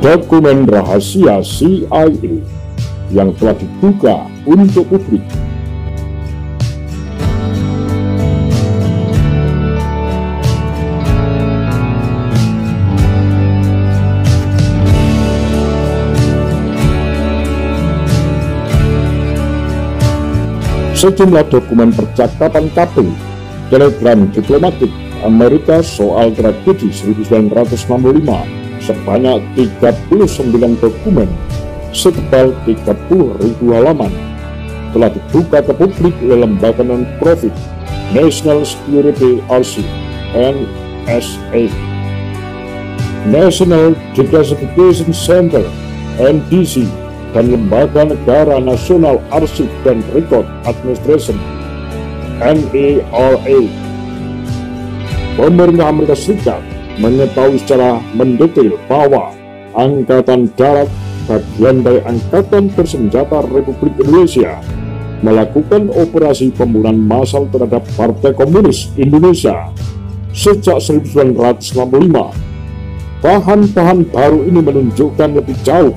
Dokumen rahasia CIA yang telah dibuka untuk publik. Sejumlah dokumen percakapan kabel telegram diplomatik Amerika soal tragedi 1965 sebanyak 39 dokumen setebal 30.000 halaman telah dibuka ke publik oleh lembaga non-profit National Security Archive (NSA), National Declassification Center (NDC), dan Lembaga Negara Nasional Arsip dan Record Administration (NARA). Pemerintah Amerika Serikat mengetahui secara mendetail bahwa Angkatan Darat, bagian dari Angkatan Bersenjata Republik Indonesia, melakukan operasi pembunuhan massal terhadap Partai Komunis Indonesia sejak 1965. Bahan-bahan baru ini menunjukkan lebih jauh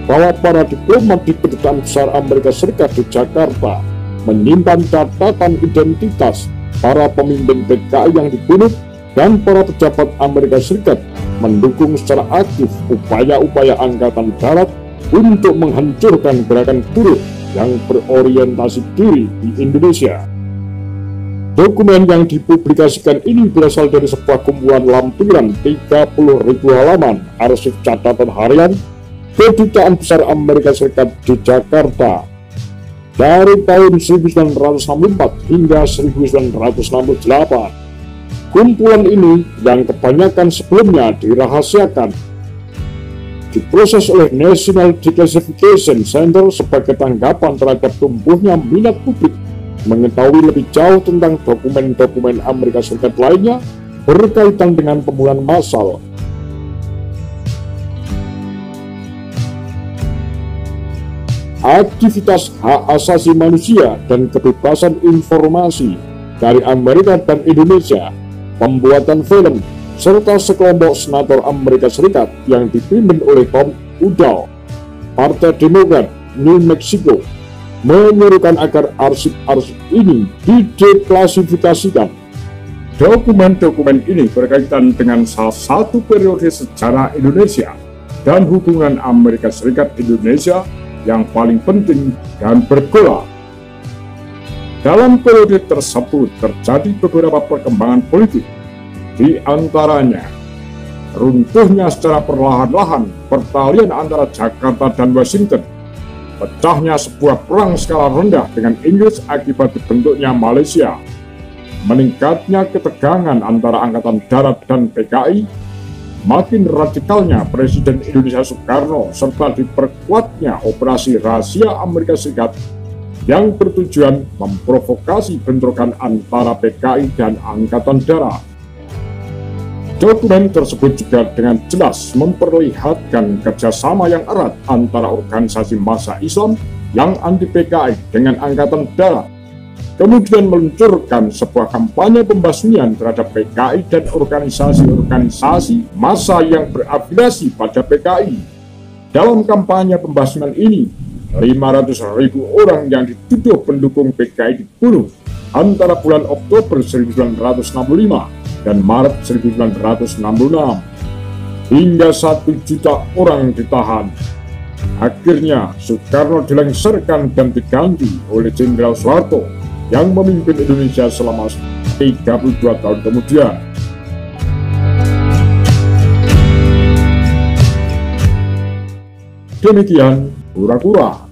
bahwa para diplomat di Kedutaan Besar Amerika Serikat di Jakarta menyimpan catatan identitas para pemimpin PKI yang dibunuh, dan para pejabat Amerika Serikat mendukung secara aktif upaya-upaya Angkatan Darat untuk menghancurkan gerakan buruh yang berorientasi diri di Indonesia. Dokumen yang dipublikasikan ini berasal dari sebuah kumpulan lampiran 30.000 halaman arsip catatan harian Kedutaan Besar Amerika Serikat di Jakarta dari tahun 1964 hingga 1968. Kumpulan ini yang kebanyakan sebelumnya dirahasiakan diproses oleh National Declassification Center sebagai tanggapan terhadap tumbuhnya minat publik mengetahui lebih jauh tentang dokumen-dokumen Amerika Serikat lainnya berkaitan dengan pembunuhan massal. Aktivitas hak asasi manusia dan kebebasan informasi dari Amerika dan Indonesia, pembuatan film, serta sekelompok senator Amerika Serikat yang dipimpin oleh Tom Udall, Partai Demokrat New Mexico, menyerukan agar arsip-arsip ini dideklasifikasikan. Dokumen-dokumen ini berkaitan dengan salah satu periode sejarah Indonesia dan hubungan Amerika Serikat Indonesia yang paling penting dan bergolak. Dalam periode tersebut terjadi beberapa perkembangan politik, di antaranya runtuhnya secara perlahan-lahan pertalian antara Jakarta dan Washington, pecahnya sebuah perang skala rendah dengan Inggris akibat dibentuknya Malaysia, meningkatnya ketegangan antara Angkatan Darat dan PKI, makin radikalnya Presiden Indonesia Soekarno, serta diperkuatnya operasi rahasia Amerika Serikat yang bertujuan memprovokasi bentrokan antara PKI dan Angkatan Darat. Dokumen tersebut juga dengan jelas memperlihatkan kerjasama yang erat antara organisasi massa Islam yang anti PKI dengan Angkatan Darat, kemudian meluncurkan sebuah kampanye pembasmian terhadap PKI dan organisasi-organisasi massa yang berafiliasi pada PKI. Dalam kampanye pembasmian ini, 500.000 orang yang dituduh pendukung PKI dibunuh antara bulan Oktober 1965 dan Maret 1966, hingga 1 juta orang ditahan. Akhirnya Soekarno dilengsarkan dan diganti oleh Jenderal Soeharto yang memimpin Indonesia selama 32 tahun kemudian. Demikian Kura-Kura.